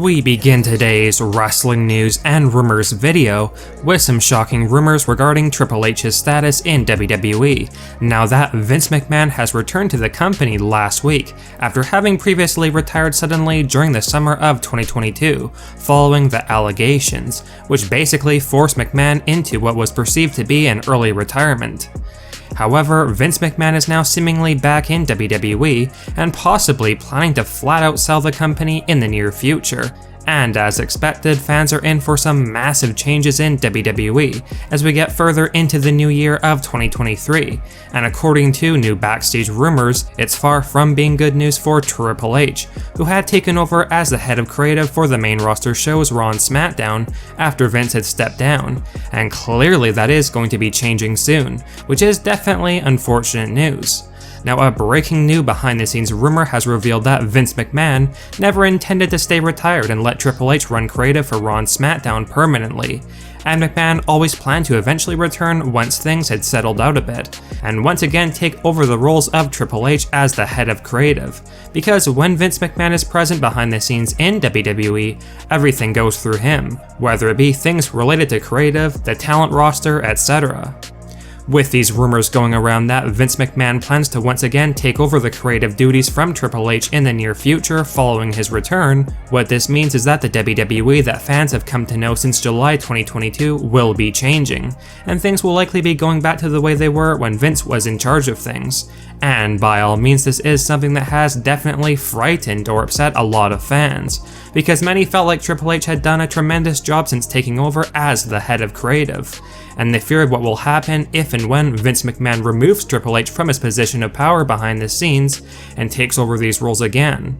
We begin today's wrestling news and rumors video with some shocking rumors regarding Triple H's status in WWE, now that Vince McMahon has returned to the company last week after having previously retired suddenly during the summer of 2022 following the allegations, which basically forced McMahon into what was perceived to be an early retirement. However, Vince McMahon is now seemingly back in WWE and possibly planning to flat out sell the company in the near future. And as expected, fans are in for some massive changes in WWE as we get further into the new year of 2023, and according to new backstage rumors, it's far from being good news for Triple H, who had taken over as the head of creative for the main roster shows Raw and SmackDown after Vince had stepped down, and clearly that is going to be changing soon, which is definitely unfortunate news. Now, a breaking new behind-the-scenes rumor has revealed that Vince McMahon never intended to stay retired and let Triple H run creative for Raw and SmackDown permanently, and McMahon always planned to eventually return once things had settled out a bit, and once again take over the roles of Triple H as the head of creative, because when Vince McMahon is present behind the scenes in WWE, everything goes through him, whether it be things related to creative, the talent roster, etc. With these rumors going around that Vince McMahon plans to once again take over the creative duties from Triple H in the near future following his return, what this means is that the WWE that fans have come to know since July 2022 will be changing, and things will likely be going back to the way they were when Vince was in charge of things. And by all means, this is something that has definitely frightened or upset a lot of fans, because many felt like Triple H had done a tremendous job since taking over as the head of creative, and they feared what will happen if and when Vince McMahon removes Triple H from his position of power behind the scenes and takes over these roles again.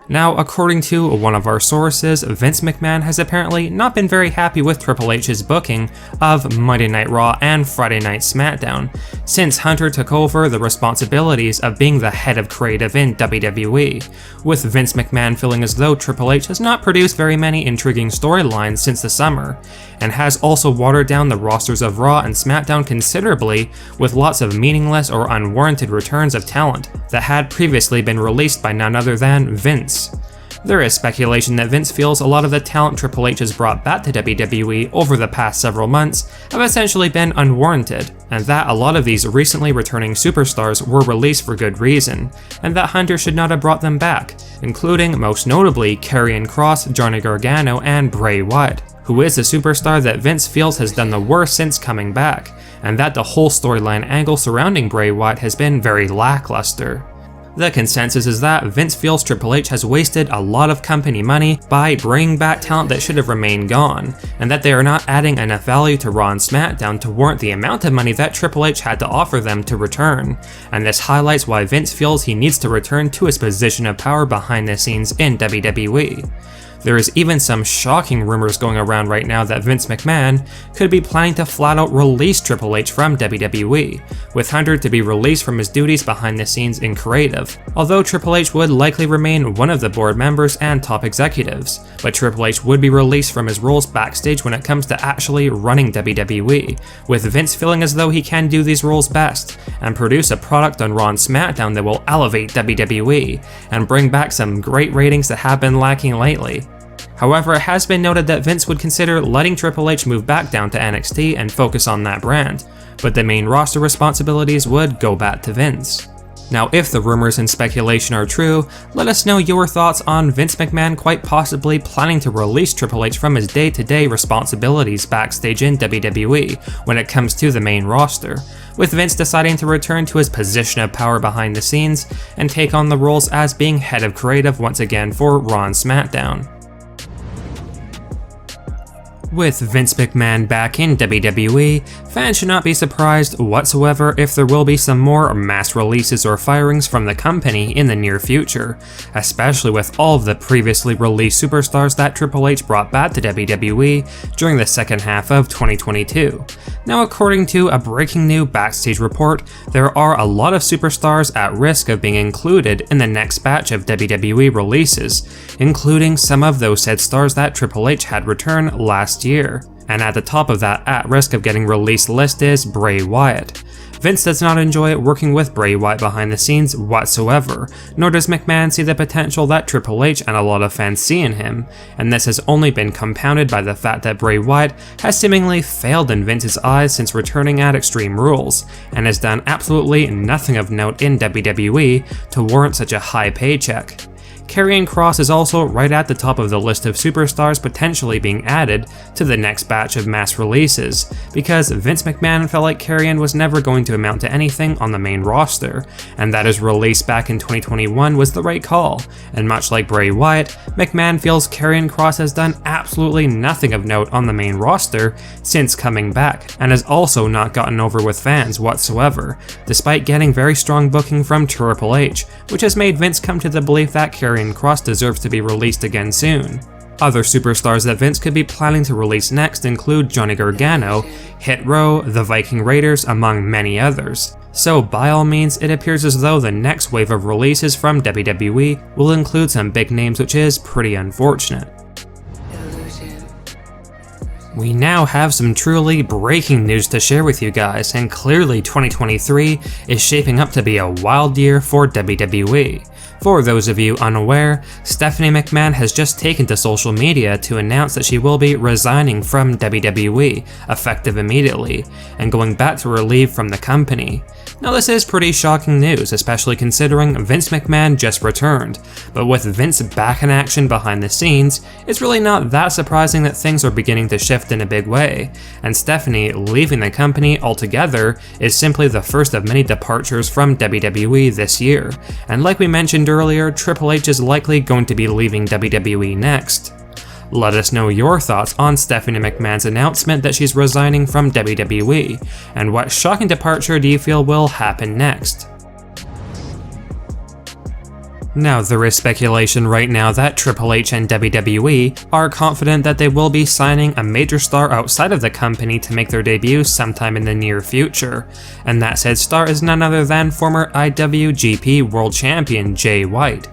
Now, according to one of our sources, Vince McMahon has apparently not been very happy with Triple H's booking of Monday Night Raw and Friday Night SmackDown, since Hunter took over the responsibilities of being the head of creative in WWE, with Vince McMahon feeling as though Triple H has not produced very many intriguing storylines since the summer, and has also watered down the rosters of Raw and SmackDown considerably with lots of meaningless or unwarranted returns of talent that had previously been released by none other than Vince. There is speculation that Vince feels a lot of the talent Triple H has brought back to WWE over the past several months have essentially been unwarranted, and that a lot of these recently returning superstars were released for good reason, and that Hunter should not have brought them back, including most notably Karrion Kross, Johnny Gargano, and Bray Wyatt, who is a superstar that Vince feels has done the worst since coming back, and that the whole storyline angle surrounding Bray Wyatt has been very lackluster. The consensus is that Vince feels Triple H has wasted a lot of company money by bringing back talent that should have remained gone, and that they are not adding enough value to Raw and SmackDown to warrant the amount of money that Triple H had to offer them to return, and this highlights why Vince feels he needs to return to his position of power behind the scenes in WWE. There is even some shocking rumors going around right now that Vince McMahon could be planning to flat out release Triple H from WWE, with Hunter to be released from his duties behind the scenes in creative, although Triple H would likely remain one of the board members and top executives, but Triple H would be released from his roles backstage when it comes to actually running WWE, with Vince feeling as though he can do these roles best, and produce a product on Raw and SmackDown that will elevate WWE, and bring back some great ratings that have been lacking lately. However, it has been noted that Vince would consider letting Triple H move back down to NXT and focus on that brand, but the main roster responsibilities would go back to Vince. Now, if the rumors and speculation are true, let us know your thoughts on Vince McMahon quite possibly planning to release Triple H from his day-to-day responsibilities backstage in WWE when it comes to the main roster, with Vince deciding to return to his position of power behind the scenes and take on the roles as being head of creative once again for Raw and SmackDown. With Vince McMahon back in WWE, fans should not be surprised whatsoever if there will be some more mass releases or firings from the company in the near future, especially with all of the previously released superstars that Triple H brought back to WWE during the second half of 2022. Now, according to a breaking new backstage report, there are a lot of superstars at risk of being included in the next batch of WWE releases, including some of those said stars that Triple H had returned last year. And at the top of that at risk of getting released list is Bray Wyatt. Vince does not enjoy working with Bray Wyatt behind the scenes whatsoever, nor does McMahon see the potential that Triple H and a lot of fans see in him, and this has only been compounded by the fact that Bray Wyatt has seemingly failed in Vince's eyes since returning at Extreme Rules, and has done absolutely nothing of note in WWE to warrant such a high paycheck. Karrion Kross is also right at the top of the list of superstars potentially being added to the next batch of mass releases, because Vince McMahon felt like Karrion was never going to amount to anything on the main roster, and that his release back in 2021 was the right call, and much like Bray Wyatt, McMahon feels Karrion Kross has done absolutely nothing of note on the main roster since coming back, and has also not gotten over with fans whatsoever, despite getting very strong booking from Triple H, which has made Vince come to the belief that Karrion Kross deserves to be released again soon. Other superstars that Vince could be planning to release next include Johnny Gargano, Hit Row, the Viking Raiders, among many others. So by all means, it appears as though the next wave of releases from WWE will include some big names, which is pretty unfortunate. We now have some truly breaking news to share with you guys, and clearly 2023 is shaping up to be a wild year for WWE. For those of you unaware, Stephanie McMahon has just taken to social media to announce that she will be resigning from WWE, effective immediately, and going back to relieve from the company. Now this is pretty shocking news, especially considering Vince McMahon just returned, but with Vince back in action behind the scenes, it's really not that surprising that things are beginning to shift in a big way, and Stephanie leaving the company altogether is simply the first of many departures from WWE this year, and like we mentioned earlier, Triple H is likely going to be leaving WWE next. Let us know your thoughts on Stephanie McMahon's announcement that she's resigning from WWE, and what shocking departure do you feel will happen next? Now, there is speculation right now that Triple H and WWE are confident that they will be signing a major star outside of the company to make their debut sometime in the near future, and that said star is none other than former IWGP World Champion Jay White.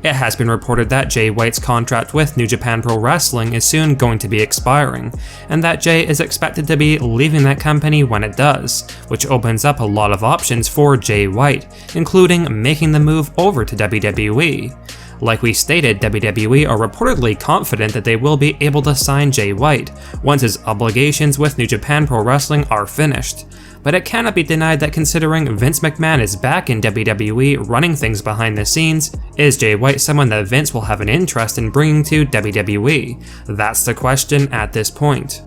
It has been reported that Jay White's contract with New Japan Pro Wrestling is soon going to be expiring, and that Jay is expected to be leaving that company when it does, which opens up a lot of options for Jay White, including making the move over to WWE. Like we stated, WWE are reportedly confident that they will be able to sign Jay White once his obligations with New Japan Pro Wrestling are finished. But it cannot be denied that considering Vince McMahon is back in WWE running things behind the scenes, is Jay White someone that Vince will have an interest in bringing to WWE? That's the question at this point.